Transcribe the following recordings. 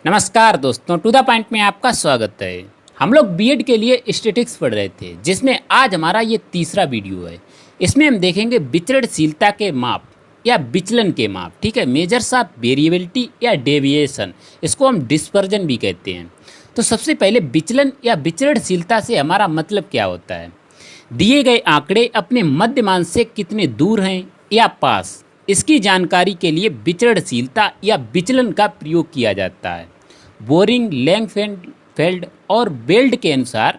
नमस्कार दोस्तों, to the point में आपका स्वागत है। हम लोग बीएड के लिए स्टैटिस्टिक्स पढ़ रहे थे, जिसमें आज हमारा ये तीसरा वीडियो है। इसमें हम देखेंगे विचरणशीलता के माप या विचलन के माप। ठीक है, मेजर्स ऑफ वेरिएबिलिटी या डेविएशन, इसको हम डिस्पर्जन भी कहते हैं। तो सबसे पहले विचलन या विचरणशीलता से हमारा मतलब क्या होता है। दिए गए आंकड़े अपने मध्यमान से कितने दूर हैं या पास, इसकी जानकारी के लिए विचरणशीलता या विचलन का प्रयोग किया जाता है। बोरिंग, लैंगफेल्ड और बेल्ड के अनुसार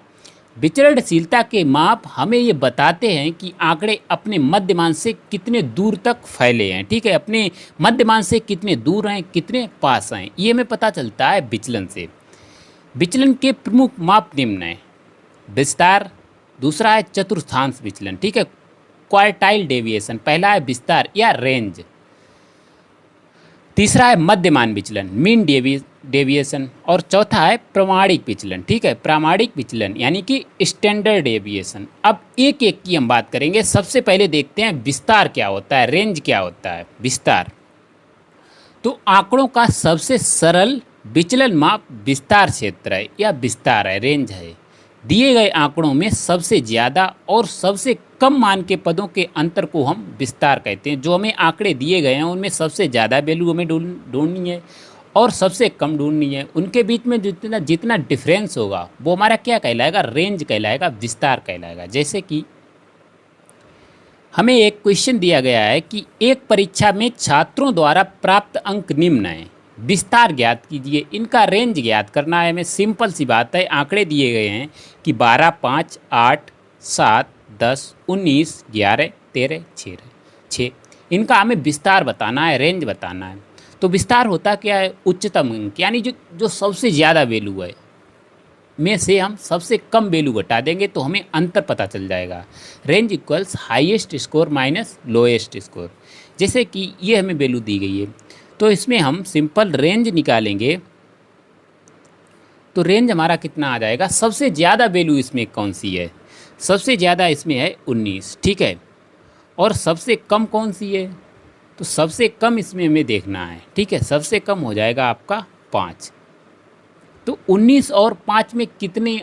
विचरणशीलता के माप हमें ये बताते हैं कि आंकड़े अपने मध्यमान से कितने दूर तक फैले हैं। ठीक है, अपने मध्यमान से कितने दूर हैं, कितने पास हैं, ये हमें पता चलता है विचलन से। विचलन के प्रमुख माप निम्न हैं। विस्तार, दूसरा है चतुर्थांश विचलन। ठीक है, क्वार्टाइल डेविएशन, पहला है विस्तार या रेंज, तीसरा है मध्यमान विचलन मीन डेविएशन, और चौथा है प्रामाणिक विचलन। ठीक है, प्रामाणिक विचलन यानी कि स्टैंडर्ड डेविएशन। अब एक एक की हम बात करेंगे। सबसे पहले देखते हैं विस्तार क्या होता है, रेंज क्या होता है। विस्तार तो आंकड़ों का सबसे सरल विचलन माप विस्तार क्षेत्र है या विस्तार है, रेंज है। दिए गए आंकड़ों में सबसे ज़्यादा और सबसे कम मान के पदों के अंतर को हम विस्तार कहते हैं। जो हमें आंकड़े दिए गए हैं उनमें सबसे ज़्यादा वैल्यू हमें ढूंढनी है और सबसे कम ढूंढनी है। उनके बीच में जितना जितना डिफरेंस होगा वो हमारा क्या कहलाएगा, रेंज कहलाएगा, विस्तार कहलाएगा। जैसे कि हमें एक क्वेश्चन दिया गया है कि एक परीक्षा में छात्रों द्वारा प्राप्त अंक निम्न हैं, विस्तार ज्ञात कीजिए, इनका रेंज ज्ञात करना है हमें। सिंपल सी बात है, आंकड़े दिए गए हैं कि 12, 5, 8, 7, 10, 19, 11, 13, 6, इनका हमें विस्तार बताना है, रेंज बताना है। तो विस्तार होता क्या है, उच्चतम अंक, यानी जो सबसे ज़्यादा वैल्यू है में से हम सबसे कम वैल्यू घटा देंगे तो हमें अंतर पता चल जाएगा। Range equals highest score minus lowest score. जैसे कि ये हमें वैल्यू दी गई है तो इसमें हम सिंपल रेंज निकालेंगे तो रेंज हमारा कितना आ जाएगा। सबसे ज़्यादा वैल्यू इसमें कौन सी है, सबसे ज़्यादा इसमें है 19। ठीक है, और सबसे कम कौन सी है, तो सबसे कम इसमें हमें देखना है। ठीक है, सबसे कम हो जाएगा आपका 5। तो 19 और 5 में कितने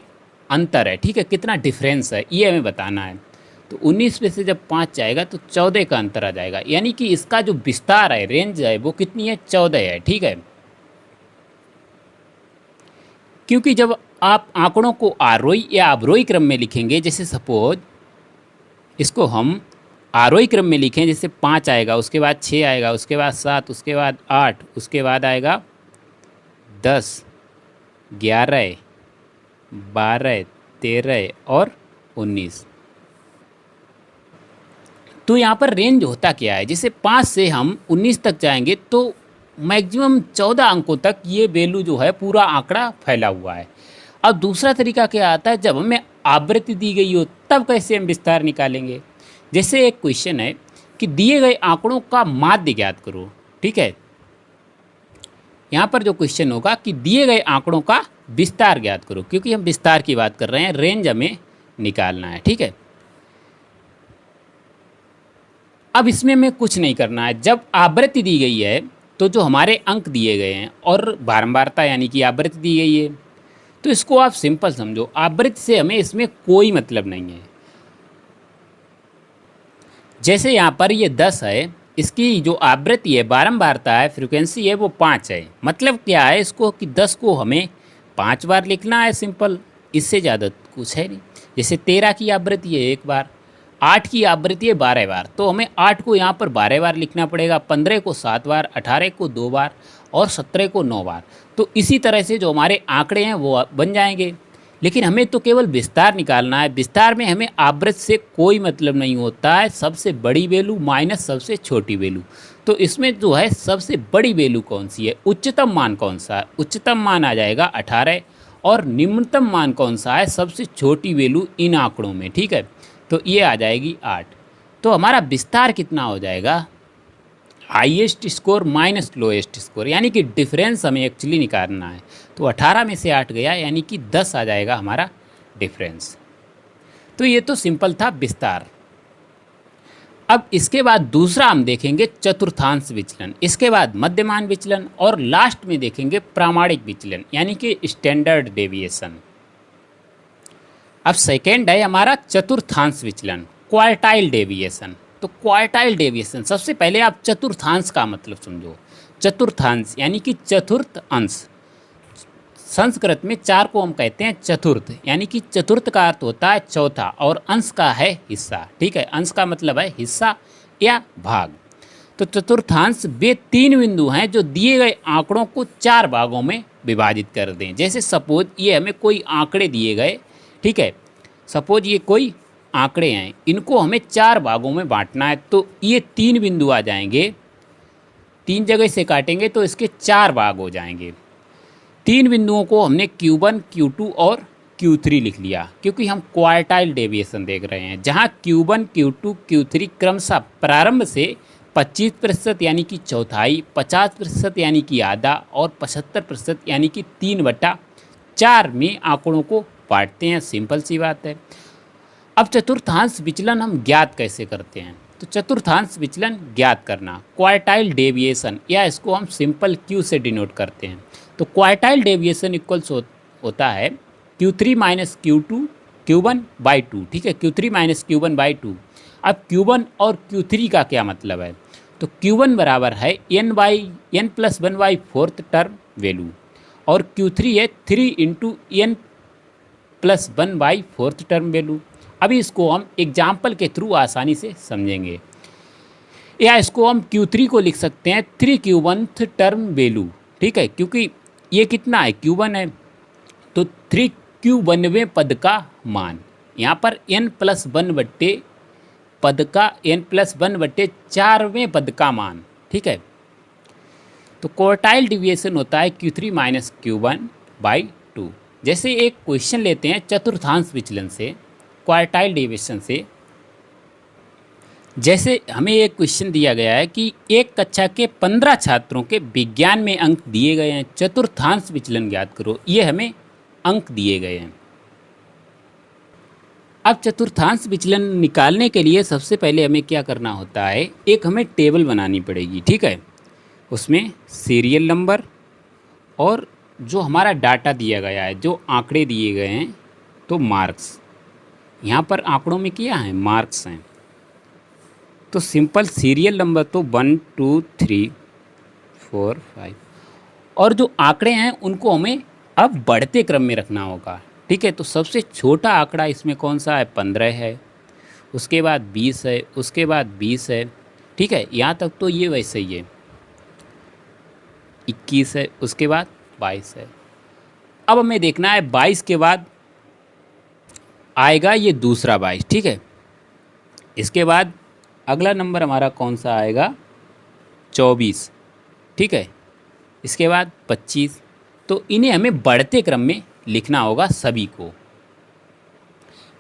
अंतर है, ठीक है, कितना डिफरेंस है, ये हमें बताना है। तो 19 में से जब 5 जाएगा तो 14 का अंतर आ जाएगा, यानी कि इसका जो विस्तार है, रेंज है, वो कितनी है, 14 है। ठीक है, क्योंकि जब आप आंकड़ों को आरोही या अवरोही क्रम में लिखेंगे, जैसे सपोज इसको हम आरोही क्रम में लिखें, जैसे 5 आएगा, उसके बाद 6 आएगा, उसके बाद 7, उसके बाद 8, उसके बाद आएगा 10, 11, 12, 13 और 19। तो यहाँ पर रेंज होता क्या है, जैसे 5 से हम 19 तक जाएंगे तो मैक्सिमम 14 अंकों तक ये वैल्यू जो है पूरा आंकड़ा फैला हुआ है। अब दूसरा तरीका क्या आता है, जब हमें आवृत्ति दी गई हो तब कैसे हम विस्तार निकालेंगे। जैसे एक क्वेश्चन है कि दिए गए आंकड़ों का माध्य ज्ञात करो। ठीक है, यहाँ पर जो क्वेश्चन होगा कि दिए गए आंकड़ों का विस्तार ज्ञात करो, क्योंकि हम विस्तार की बात कर रहे हैं, रेंज हमें निकालना है। ठीक है, अब इसमें हमें कुछ नहीं करना है। जब आवृत्ति दी गई है तो जो हमारे अंक दिए गए हैं और बारंबारता यानी कि आवृत्ति दी गई है, तो इसको आप सिंपल समझो, आवृत्ति से हमें इसमें कोई मतलब नहीं है। जैसे यहाँ पर ये 10 है, इसकी जो आवृत्ति है, बारंबारता है, फ्रीक्वेंसी है, वो 5 है। मतलब क्या है इसको कि 10 को हमें 5 बार लिखना है, सिंपल, इससे ज़्यादा कुछ है नहीं। जैसे 13 की आवृत्ति है 1 बार, 8 की आवृत्ति है 12 बार, तो हमें 8 को यहाँ पर 12 बार लिखना पड़ेगा, 15 को 7 बार, 18 को 2 बार और 17 को 9 बार। तो इसी तरह से जो हमारे आंकड़े हैं वो बन जाएंगे। लेकिन हमें तो केवल विस्तार निकालना है। विस्तार में हमें आवृत्ति से कोई मतलब नहीं होता है, सबसे बड़ी वैल्यू माइनस सबसे छोटी वैल्यू। तो इसमें जो है सबसे बड़ी वैल्यू कौन सी है, उच्चतम मान कौन सा है, उच्चतम मान आ जाएगा 18, और निम्नतम मान कौन सा है, सबसे छोटी वैल्यू इन आंकड़ों में। ठीक है, तो ये आ जाएगी 8। तो हमारा विस्तार कितना हो जाएगा, highest score minus lowest score, यानी कि डिफरेंस हमें एक्चुअली निकालना है। तो 18 में से 8 गया, यानी कि 10 आ जाएगा हमारा डिफरेंस। तो ये तो सिंपल था विस्तार। अब इसके बाद दूसरा हम देखेंगे चतुर्थांश विचलन, इसके बाद मध्यमान विचलन और लास्ट में देखेंगे प्रामाणिक विचलन यानी कि स्टैंडर्ड डेविएशन। अब सेकेंड है हमारा चतुर्थांश विचलन, क्वार्टाइल डेविएशन। तो क्वार्टाइल डेविएशन, सबसे पहले आप चतुर्थांश का मतलब समझो। चतुर्थांश यानी कि चतुर्थ अंश, संस्कृत में 4 को हम कहते हैं चतुर्थ, यानी कि चतुर्थ का अर्थ होता है चौथा और अंश का है हिस्सा। ठीक है, अंश का मतलब है हिस्सा या भाग। तो चतुर्थांश वे 3 बिंदु हैं जो दिए गए आंकड़ों को 4 भागों में विभाजित कर दें। जैसे सपोज ये हमें कोई आंकड़े दिए गए, ठीक है, सपोज ये कोई आंकड़े हैं, इनको हमें 4 भागों में बांटना है। तो ये 3 बिंदु आ जाएंगे, 3 जगह से काटेंगे तो इसके 4 भाग हो जाएंगे। 3 बिंदुओं को हमने Q1, Q2 और Q3 लिख लिया क्योंकि हम क्वार्टाइल डेविएशन देख रहे हैं, जहां Q1, Q2, Q3 क्रमशः प्रारंभ से 25% यानी कि चौथाई, 50% यानी कि आधा और 75% यानी कि 3/4 में आंकड़ों को बांटते हैं। सिंपल सी बात है। अब चतुर्थांश विचलन हम ज्ञात कैसे करते हैं? तो चतुर्थांश विचलन ज्ञात करना, क्वार्टाइल डेविएशन, या इसको हम सिंपल Q से डिनोट करते हैं। तो क्वार्टाइल डेविएशन इक्वल्स होता है Q3 माइनस Q2 Q1/2। ठीक है, Q3 माइनस Q1/2। अब Q1 और Q3 का क्या मतलब है? तो Q1 बराबर है n+1/4 टर्म वैल्यू और Q3 है 3 × n+1/4 टर्म वैल्यू। अभी इसको हम एग्जाम्पल के थ्रू आसानी से समझेंगे, या इसको हम Q3 को लिख सकते हैं 3Q1th टर्म वैल्यू। ठीक है, क्योंकि ये कितना है, Q1 है, तो 3Q1वें पद का मान, यहाँ पर n+1 पद का n+1/4वें पद का मान। ठीक है, तो क्वार्टाइल डेविएशन होता है Q3 माइनस Q1/2। जैसे एक क्वेश्चन लेते हैं चतुर्थांश विचलन से, क्वार्टाइल डेविएशन से। जैसे हमें एक क्वेश्चन दिया गया है कि एक कक्षा के 15 छात्रों के विज्ञान में अंक दिए गए हैं, चतुर्थांश विचलन ज्ञात करो। ये हमें अंक दिए गए हैं। अब चतुर्थांश विचलन निकालने के लिए सबसे पहले हमें क्या करना होता है, एक हमें टेबल बनानी पड़ेगी। ठीक है, उसमें सीरियल नंबर और जो हमारा डाटा दिया गया है, जो आंकड़े दिए गए हैं, तो मार्क्स, यहाँ पर आंकड़ों में क्या है, मार्क्स हैं। तो सिंपल सीरियल नंबर तो 1 2 3 4 5 और जो आंकड़े हैं उनको हमें अब बढ़ते क्रम में रखना होगा। ठीक है, तो सबसे छोटा आंकड़ा इसमें कौन सा है, 15 है, उसके बाद 20 है, उसके बाद 20 है। ठीक है, यहाँ तक तो ये वैसे ही है, 21 है, उसके बाद 22 है। अब हमें देखना है 22 के बाद आएगा ये दूसरा 22। ठीक है, इसके बाद अगला नंबर हमारा कौन सा आएगा, 24। ठीक है, इसके बाद 25। तो इन्हें हमें बढ़ते क्रम में लिखना होगा सभी को।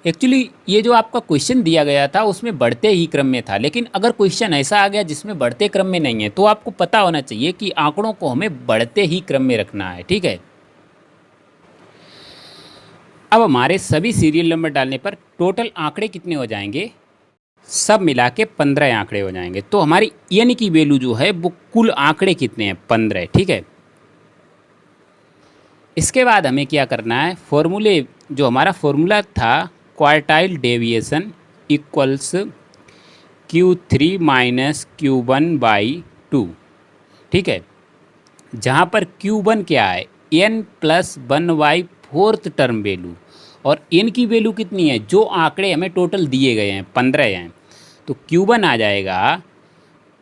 एक्चुअली ये जो आपका क्वेश्चन दिया गया था उसमें बढ़ते ही क्रम में था, लेकिन अगर क्वेश्चन ऐसा आ गया जिसमें बढ़ते क्रम में नहीं है तो आपको पता होना चाहिए कि आंकड़ों को हमें बढ़ते ही क्रम में रखना है। ठीक है, अब हमारे सभी सीरियल नंबर डालने पर टोटल आंकड़े कितने हो जाएंगे, सब मिला के 15 आंकड़े हो जाएंगे। तो हमारी एन की वैल्यू जो है वो कुल आंकड़े कितने हैं, 15। ठीक है, इसके बाद हमें क्या करना है, फॉर्मूले, जो हमारा फॉर्मूला था quartile deviation equals Q3 minus Q1/2। ठीक है, जहाँ पर Q1 क्या है, n+1/4 टर्म वैल्यू और n की वैल्यू कितनी है, जो आंकड़े हमें टोटल दिए गए हैं 15 हैं। तो Q1 आ जाएगा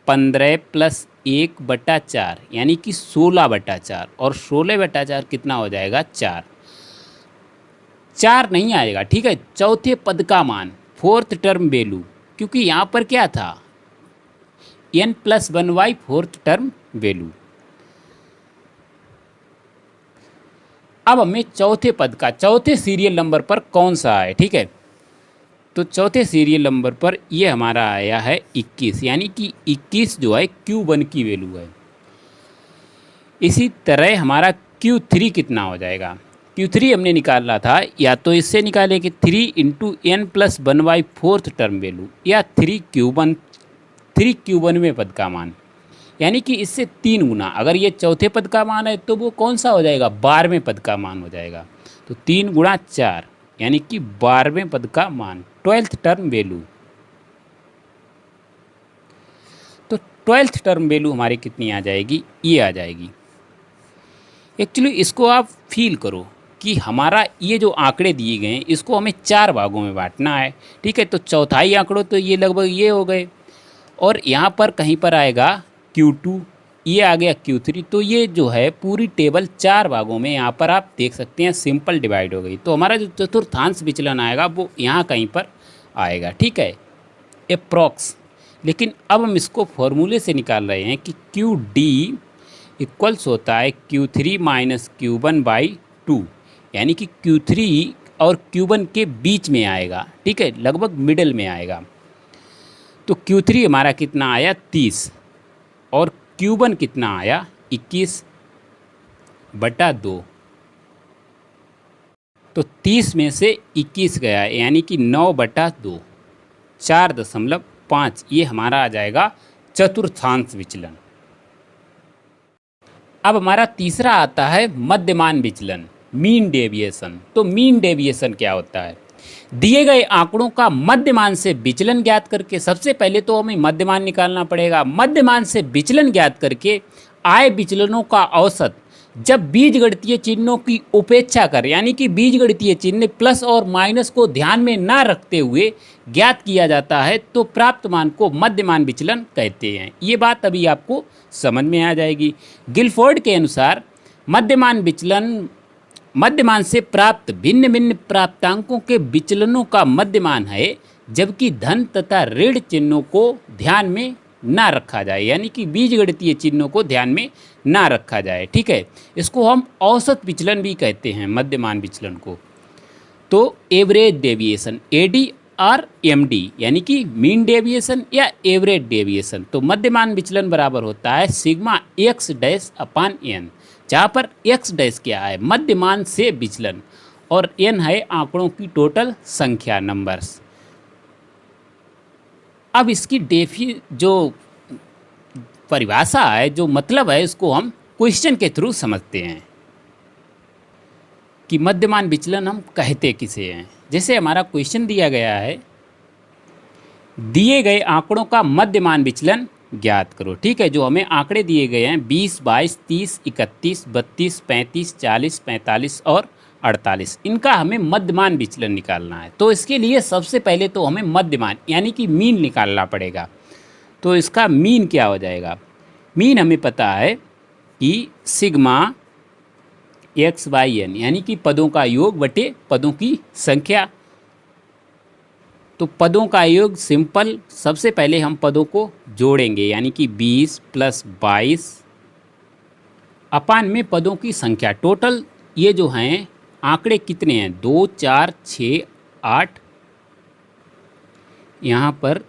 15 + 1/4 यानी कि 16/4 और 16/4 कितना हो जाएगा, 4। 4 नहीं आएगा। ठीक है, चौथे पद का मान, 4th टर्म वैल्यू, क्योंकि यहाँ पर क्या था, n+1/4 टर्म वैल्यू। अब हमें चौथे पद का, चौथे सीरियल नंबर पर कौन सा है। ठीक है, तो चौथे सीरियल नंबर पर ये हमारा आया है 21, यानी कि 21 जो है Q1 की वैल्यू है। इसी तरह हमारा Q3 कितना हो जाएगा, Q3 हमने निकालना था, या तो इससे निकालेंगे 3 × n+1/4 टर्म वैल्यू, या 3Q1 3/4 पद का मान, यानी कि इससे 3 गुना। अगर ये चौथे पद का मान है तो वो कौन सा हो जाएगा, 12वें पद का मान हो जाएगा। तो 3 गुणा 4 यानी कि 12वें पद का मान, 12th टर्म वैल्यू। तो 12th टर्म वैल्यू हमारी कितनी आ जाएगी, ये आ जाएगी। एक्चुअली इसको आप फील करो कि हमारा ये जो आंकड़े दिए गए हैं इसको हमें 4 भागों में बांटना है, ठीक है। तो चौथाई आंकड़ों तो ये लगभग ये हो गए, और यहाँ पर कहीं पर आएगा Q2, ये आ गया Q3। तो ये जो है पूरी टेबल 4 भागों में यहाँ पर आप देख सकते हैं सिंपल डिवाइड हो गई। तो हमारा जो चतुर्थांश विचलन आएगा वो यहाँ कहीं पर आएगा, ठीक है, अप्रॉक्स। लेकिन अब हम इसको फॉर्मूले से निकाल रहे हैं कि QD इक्वल्स होता है Q3 माइनस Q1/2, यानी कि Q3 और Q1 के बीच में आएगा, ठीक है, लगभग मिडल में आएगा। तो Q3 हमारा कितना आया, 30, और Q1 कितना आया, 21/2। तो 30 में से 21 गया, यानी कि 9/2, 4.5। ये हमारा आ जाएगा चतुर्थांश विचलन। अब हमारा तीसरा आता है मध्यमान विचलन, मीन डेविएशन। तो मीन डेविएशन क्या होता है, दिए गए आंकड़ों का मध्यमान से विचलन ज्ञात करके, सबसे पहले तो हमें मध्यमान निकालना पड़ेगा। मध्यमान से विचलन ज्ञात करके आए विचलनों का औसत जब बीजगणितीय चिन्हों की उपेक्षा कर, यानी कि बीजगणितीय चिन्ह प्लस और माइनस को ध्यान में ना रखते हुए ज्ञात किया जाता है, तो प्राप्त मान को मध्यमान विचलन कहते हैं। ये बात अभी आपको समझ में आ जाएगी। गिलफोर्ड के अनुसार मध्यमान विचलन मध्यमान से प्राप्त भिन्न भिन्न प्राप्तांकों के विचलनों का मध्यमान है, जबकि धन तथा ऋण चिन्हों को ध्यान में ना रखा जाए, यानी कि बीजगणितीय चिन्हों को ध्यान में ना रखा जाए, ठीक है। इसको हम औसत विचलन भी कहते हैं, मध्यमान विचलन को। तो एवरेज डेविएशन, AD और MD, यानी कि मीन डेविएशन या एवरेज डेविएशन। तो मध्यमान विचलन बराबर होता है सिग्मा x' जहाँ पर x' क्या है, मध्यमान से विचलन, और n है आंकड़ों की टोटल संख्या, नंबर्स। अब इसकी जो परिभाषा है, जो मतलब है, इसको हम क्वेश्चन के थ्रू समझते हैं कि मध्यमान विचलन हम कहते किसे हैं। जैसे हमारा क्वेश्चन दिया गया है, दिए गए आंकड़ों का मध्यमान विचलन ज्ञात करो, ठीक है। जो हमें आंकड़े दिए गए हैं 20, 22, 30, 31, 32, 35, 40, 45 और 48, इनका हमें मध्यमान विचलन निकालना है। तो इसके लिए सबसे पहले तो हमें मध्यमान यानी कि मीन निकालना पड़ेगा। तो इसका मीन क्या हो जाएगा, मीन हमें पता है कि सिग्मा x/n, यानी कि पदों का योग बटे पदों की संख्या। तो पदों का योग सिंपल, सबसे पहले हम पदों को जोड़ेंगे, यानी कि 20 + 22 अपान में पदों की संख्या। टोटल ये जो हैं आंकड़े कितने हैं, 2, 4, 6, 8, यहाँ पर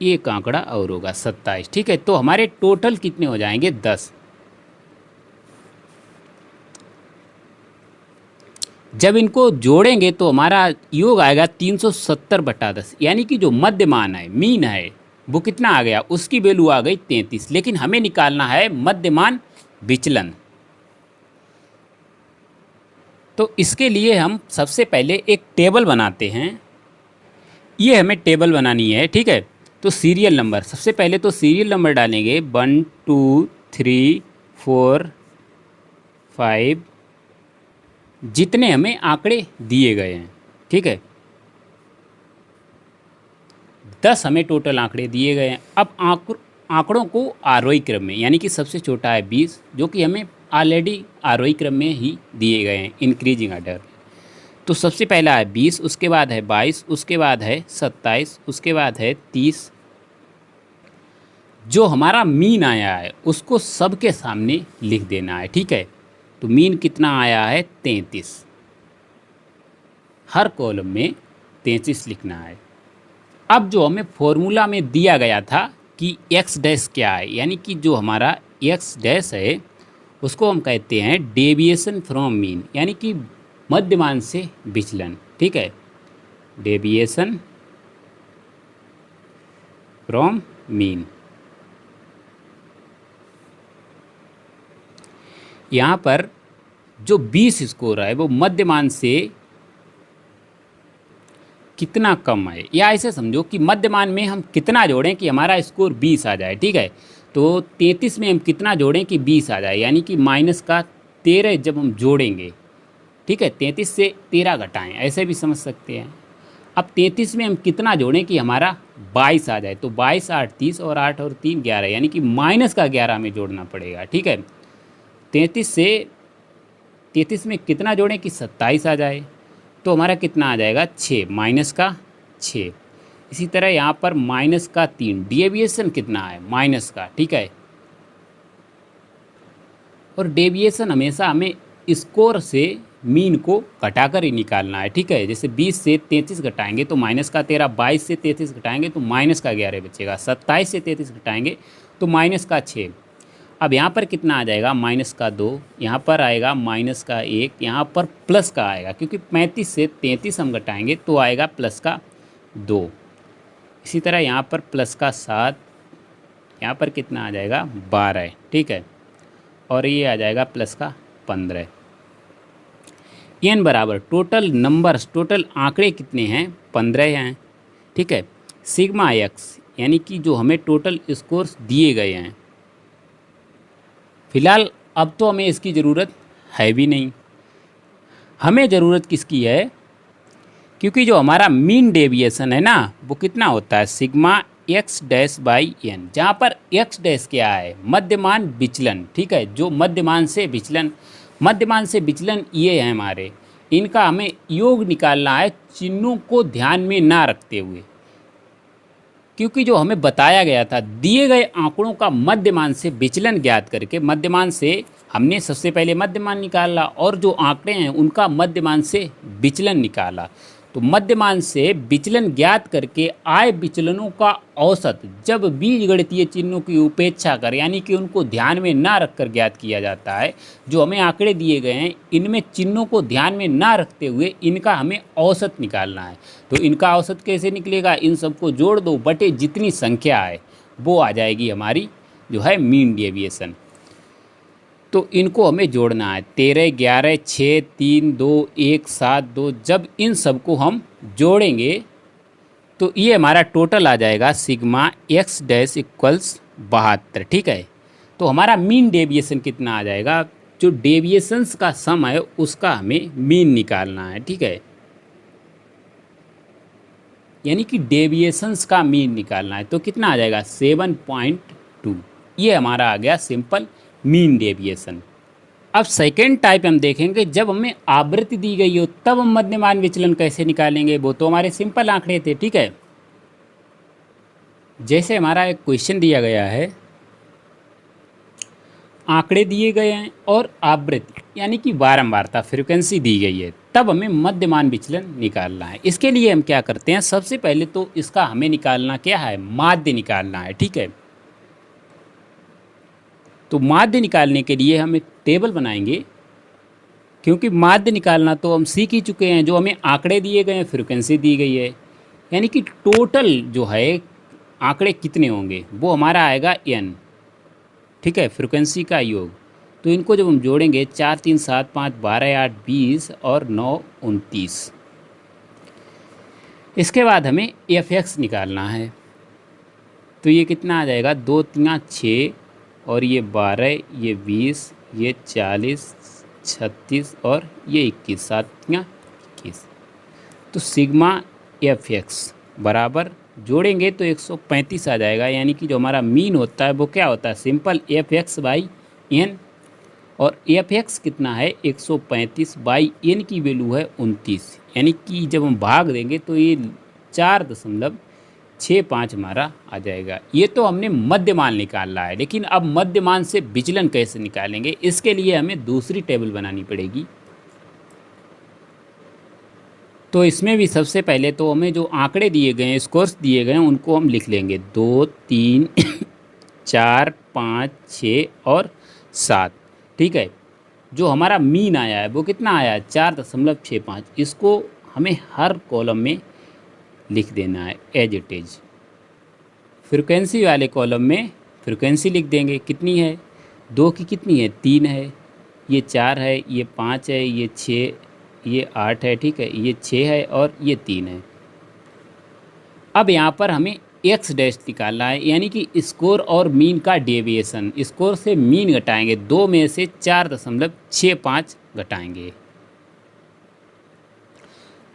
एक आंकड़ा और होगा 27, ठीक है। तो हमारे टोटल कितने हो जाएंगे, 10। जब इनको जोड़ेंगे तो हमारा योग आएगा 370/10, यानी कि जो मध्यमान है, मीन है, वो कितना आ गया, उसकी वैल्यू आ गई 33। लेकिन हमें निकालना है मध्यमान विचलन। तो इसके लिए हम सबसे पहले एक टेबल बनाते हैं। ये हमें टेबल बनानी है, ठीक है। तो सीरियल नंबर, सबसे पहले तो सीरियल नंबर डालेंगे 1, 2, 3, 4, 5, जितने हमें आंकड़े दिए गए हैं, ठीक है। 10 हमें टोटल आंकड़े दिए गए हैं। अब आंकड़ों को आरोही क्रम में, यानी कि सबसे छोटा है 20, जो कि हमें ऑलरेडी आरोही क्रम में ही दिए गए हैं, इंक्रीजिंग ऑर्डर। तो सबसे पहला है 20, उसके बाद है 22, उसके बाद है 27, उसके बाद है 30। जो हमारा मीन आया है उसको सबके सामने लिख देना है, ठीक है। तो मीन कितना आया है, 33। हर कॉलम में 33 लिखना है। अब जो हमें फॉर्मूला में दिया गया था कि x' क्या है, यानी कि जो हमारा x' है उसको हम कहते हैं डेविएशन फ्रॉम मीन, यानी कि मध्यमान से विचलन, ठीक है। Deviation from mean. यहाँ पर जो 20 स्कोर है वो मध्यमान से कितना कम है, या ऐसे समझो कि मध्यमान में हम कितना जोड़ें कि हमारा स्कोर 20 आ जाए। ठीक है, तो 33 में हम कितना जोड़ें कि 20 आ जाए, यानी कि माइनस का 13 जब हम जोड़ेंगे। ठीक है, 33 से 13 घटाएं, ऐसे भी समझ सकते हैं। अब 33 में हम कितना जोड़ें कि हमारा 22 आ जाए, तो 22 8 30 और 8 और 3 11, यानी कि माइनस का 11 हमें जोड़ना पड़ेगा। ठीक है, 33 में कितना जोड़ें कि 27 आ जाए, तो हमारा कितना आ जाएगा 6, माइनस का 6। इसी तरह यहाँ पर माइनस का 3, डेविएशन कितना है माइनस का। ठीक है, और डेविएशन हमेशा हमें स्कोर से मीन को घटाकर ही निकालना है। ठीक है, जैसे 20 से 33 घटाएंगे तो माइनस का 13, 22 से 33 घटाएंगे तो माइनस का 11 बचेगा, 27 से 33 घटाएंगे तो माइनस का 6। अब यहाँ पर कितना आ जाएगा माइनस का 2, यहाँ पर आएगा माइनस का 1, यहाँ पर प्लस का आएगा, क्योंकि 35 से 33 हम घटाएंगे तो आएगा प्लस का 2। इसी तरह यहाँ पर प्लस का 7, यहाँ पर कितना आ जाएगा 12। ठीक है, और ये आ जाएगा प्लस का 15। एन बराबर टोटल नंबर्स, टोटल आंकड़े कितने हैं 15 हैं। ठीक है, सिग्मा एक्स यानी कि जो हमें टोटल स्कोर्स दिए गए हैं, फिलहाल अब तो हमें इसकी ज़रूरत है भी नहीं। हमें ज़रूरत किसकी है, क्योंकि जो हमारा मीन डेविएशन है ना वो कितना होता है sigma X dash by N, जहाँ पर एक्स डैश क्या है मध्यमान विचलन। ठीक है, जो मध्यमान से विचलन ये है हमारे, इनका हमें योग निकालना है चिन्हों को ध्यान में ना रखते हुए, क्योंकि जो हमें बताया गया था दिए गए आंकड़ों का मध्यमान से विचलन ज्ञात करके, मध्यमान से हमने सबसे पहले मध्यमान निकाला और जो आंकड़े हैं उनका मध्यमान से विचलन निकाला। तो मध्यमान से विचलन ज्ञात करके आए विचलनों का औसत जब बीजगणितीय चिन्हों की उपेक्षा कर, यानी कि उनको ध्यान में ना रखकर ज्ञात किया जाता है। जो हमें आंकड़े दिए गए हैं इनमें चिन्हों को ध्यान में ना रखते हुए इनका हमें औसत निकालना है। तो इनका औसत कैसे निकलेगा, इन सबको जोड़ दो बटे जितनी संख्या है वो आ जाएगी हमारी जो है मीन डेविएशन। तो इनको हमें जोड़ना है 13, 11, 6, 3, 2, 1, 7, 2। जब इन सबको हम जोड़ेंगे तो ये हमारा टोटल आ जाएगा सिग्मा एक्स डैश इक्वल्स 72। ठीक है, तो हमारा मीन डेविएशन कितना आ जाएगा, जो डेविएशंस का सम है उसका हमें मीन निकालना है। ठीक है, यानी कि डेविएशंस का मीन निकालना है, तो कितना आ जाएगा 7.2। ये हमारा आ गया सिंपल मीन डेविएशन। अब सेकेंड टाइप हम देखेंगे, जब हमें आवृत्ति दी गई हो तब हम मध्यमान विचलन कैसे निकालेंगे। वो तो हमारे सिंपल आंकड़े थे। ठीक है, जैसे हमारा एक क्वेश्चन दिया गया है, आंकड़े दिए गए हैं और आवृत्ति यानी कि बारंबारता फ्रीक्वेंसी दी गई है, तब हमें मध्यमान विचलन निकालना है। इसके लिए हम क्या करते हैं, सबसे पहले तो इसका हमें निकालना क्या है, माध्य निकालना है। ठीक है, तो माध्य निकालने के लिए हम एक टेबल बनाएंगे, क्योंकि माध्य निकालना तो हम सीख ही चुके हैं। जो हमें आंकड़े दिए गए हैं, फ्रीक्वेंसी दी गई है, यानी कि टोटल जो है आंकड़े कितने होंगे वो हमारा आएगा n। ठीक है, फ्रीक्वेंसी का योग। तो इनको जब हम जोड़ेंगे 4 3 7 5 12 8 20 और 9 29। इसके बाद हमें fx निकालना है, तो ये कितना आ जाएगा 2 3 6 और ये 12, ये 20, ये 40, 36 और ये 21, 7 21। तो सिग्मा fx बराबर जोड़ेंगे तो 135 आ जाएगा, यानी कि जो हमारा मीन होता है वो क्या होता है सिंपल fx बाई एन, और fx कितना है 135 बाई एन की वैल्यू है 29, यानी कि जब हम भाग देंगे तो ये 4.65 हमारा आ जाएगा। ये तो हमने मध्यमान निकालना है, लेकिन अब मध्यमान से विचलन कैसे निकालेंगे, इसके लिए हमें दूसरी टेबल बनानी पड़ेगी। तो इसमें भी सबसे पहले तो हमें जो आंकड़े दिए गए हैं, स्कोर्स दिए गए हैं, उनको हम लिख लेंगे 2 3 4 5 6 और 7। ठीक है, जो हमारा मीन आया है वो कितना आया है 4.65। इसको हमें हर कॉलम में लिख देना है एज इट इज। फ्रीक्वेंसी वाले कॉलम में फ्रीक्वेंसी लिख देंगे, कितनी है 2 की कितनी है 3 है, ये 4 है, ये 5 है, ये 6, ये 8 है, ठीक है, ये 6 है और ये 3 है। अब यहाँ पर हमें एक्स डैश निकालना है, यानी कि स्कोर और मीन का डेविएशन। स्कोर से मीन घटाएंगे, 2 में से 4.65 घटाएंगे,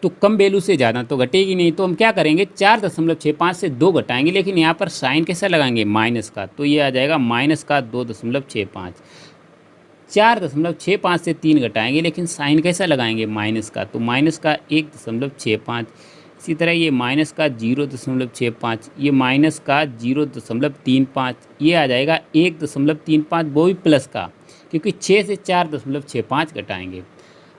तो कम वैल्यू से ज़्यादा तो घटेगी नहीं, तो हम क्या करेंगे 4.65 से 2 घटाएंगे, लेकिन यहाँ पर साइन कैसा लगाएंगे माइनस का, तो ये आ जाएगा माइनस का 2.65। 4.65 से 3 घटाएंगे, लेकिन साइन कैसा लगाएंगे माइनस का, तो माइनस का 1.65। इसी तरह ये माइनस का 0.65, ये माइनस का 0.35, ये आ जाएगा 1.35, वो भी प्लस का, क्योंकि 6 से 4.65 घटाएंगे।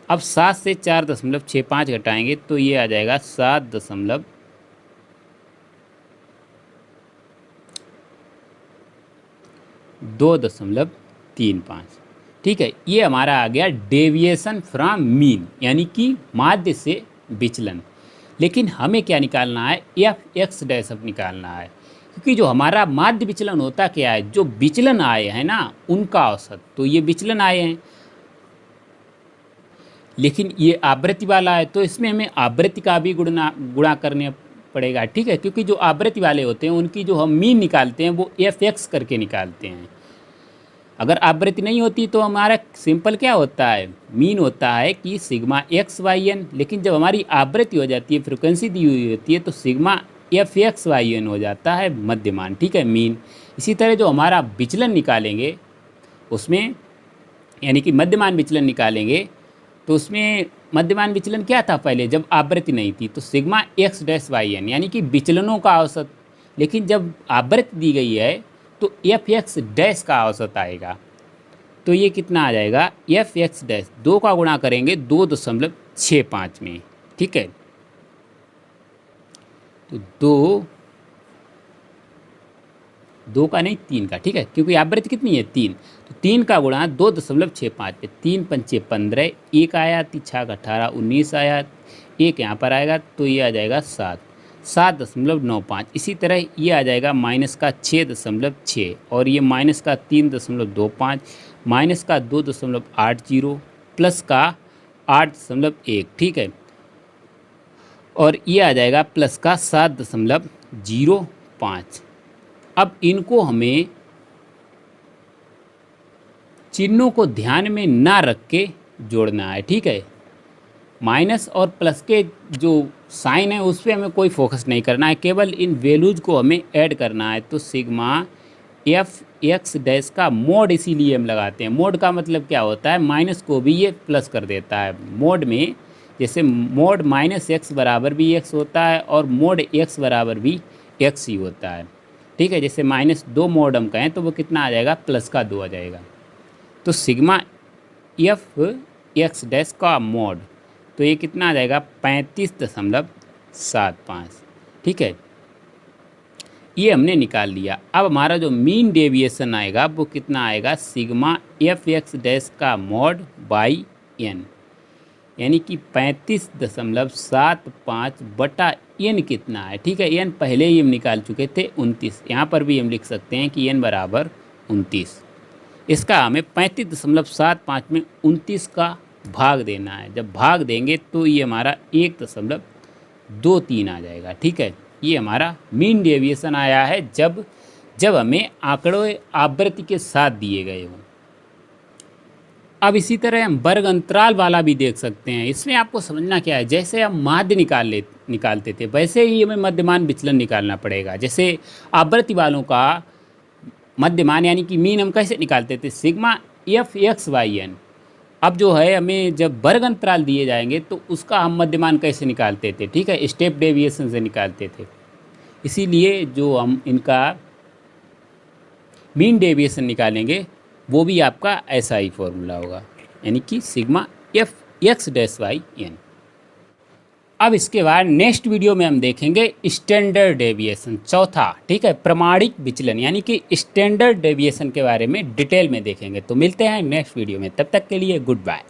अब 7 से 4.65 घटाएंगे तो ये आ जाएगा 7.235। ठीक है, ये हमारा आ गया डेविएशन फ्रॉम मीन, यानी कि माध्य से विचलन। लेकिन हमें क्या निकालना है, एफ एक्स डैश अब निकालना है, क्योंकि जो हमारा माध्य विचलन होता क्या है, जो विचलन आए हैं ना उनका औसत, तो ये विचलन आए हैं, लेकिन ये आवृत्ति वाला है, तो इसमें हमें आवृत्ति का भी गुणा करने पड़ेगा। ठीक है, क्योंकि जो आवृत्ति वाले होते हैं उनकी जो हम मीन निकालते हैं वो एफ एक्स करके निकालते हैं। अगर आवृत्ति नहीं होती तो हमारा सिंपल क्या होता है, मीन होता है कि सिग्मा एक्स वाई एन, लेकिन जब हमारी आवृत्ति हो जाती है, फ्रिक्वेंसी दी हुई होती है, तो sigma F X Y N हो जाता है मध्यमान। ठीक है, मीन। इसी तरह जो हमारा विचलन निकालेंगे उसमें, यानी कि मध्यमान विचलन निकालेंगे, तो उसमें मध्यमान विचलन क्या था पहले जब आवृत्ति नहीं थी, तो sigma X dash Y N, यानी कि विचलनों का औसत। लेकिन जब आवृत्ति दी गई है तो एफ एक्स डैश का औसत आएगा, तो ये कितना आ जाएगा, एफ एक्स डैश 2 का गुणा करेंगे 2.65 में। ठीक है, तो 2 का नहीं 3 का, ठीक है, क्योंकि आवृत्ति कितनी है 3, तो 3 का गुणा 2.65 पे, 3 पंचे 15, 1 आया, 3 6 18, 19 आया, 1 यहाँ पर आएगा, तो ये आ जाएगा 7.95। इसी तरह ये आ जाएगा माइनस का 6.6, और ये माइनस का 3.25, माइनस का 2.80, प्लस का 8.1। ठीक है, और ये आ जाएगा प्लस का 7.05। अब इनको हमें चिन्हों को ध्यान में ना रख के जोड़ना है। ठीक है, माइनस और प्लस के जो साइन है उस पर हमें कोई फोकस नहीं करना है, केवल इन वैल्यूज को हमें ऐड करना है। तो सिग्मा एफ एक्स डैश का मोड इसीलिए हम लगाते हैं। मोड का मतलब क्या होता है, माइनस को भी ये प्लस कर देता है। मोड में जैसे मोड माइनस एक्स बराबर भी एक्स होता है और मोड एक्स बराबर भी एक्स ही होता है। ठीक है, जैसे -2 मोड हम कहें तो वो कितना आ जाएगा, प्लस का 2 आ जाएगा। तो सिग्मा एफ एक्स डैश का मोड, तो ये कितना आ जाएगा 35.75। ठीक है, ये हमने निकाल लिया। अब हमारा जो मीन डेविएशन आएगा वो कितना आएगा, सिग्मा एफ एक्स डैश का मोड बाई एन, यानी कि 35.75 बटा एन कितना है। ठीक है, एन पहले ही हम निकाल चुके थे 29, यहाँ पर भी हम लिख सकते हैं कि एन बराबर 29। इसका हमें 35.75 में 29 का भाग देना है। जब भाग देंगे तो ये हमारा 1.23 आ जाएगा। ठीक है, ये हमारा मीन डेविएशन आया है जब हमें आंकड़े आवृत्ति के साथ दिए गए हों। अब इसी तरह हम वर्ग अंतराल वाला भी देख सकते हैं। इसमें आपको समझना क्या है, जैसे हम माध्य निकालते थे वैसे ही हमें मध्यमान विचलन निकालना पड़ेगा। जैसे आवृत्ति वालों का मध्यमान यानी कि मीन हम कैसे निकालते थे, sigma F X Y N. अब जो है हमें जब वर्ग अंतराल दिए जाएंगे तो उसका हम मध्यमान कैसे निकालते थे, ठीक है, स्टेप डेविएशन से निकालते थे। इसीलिए जो हम इनका मीन डेविएशन निकालेंगे वो भी आपका ऐसा ही फॉर्मूला होगा, यानी कि sigma F X dash Y N. अब इसके बाद नेक्स्ट वीडियो में हम देखेंगे स्टैंडर्ड डेविएशन, चौथा, ठीक है, प्रमाणिक विचलन यानी कि स्टैंडर्ड डेविएशन के बारे में डिटेल में देखेंगे। तो मिलते हैं नेक्स्ट वीडियो में, तब तक के लिए गुड बाय।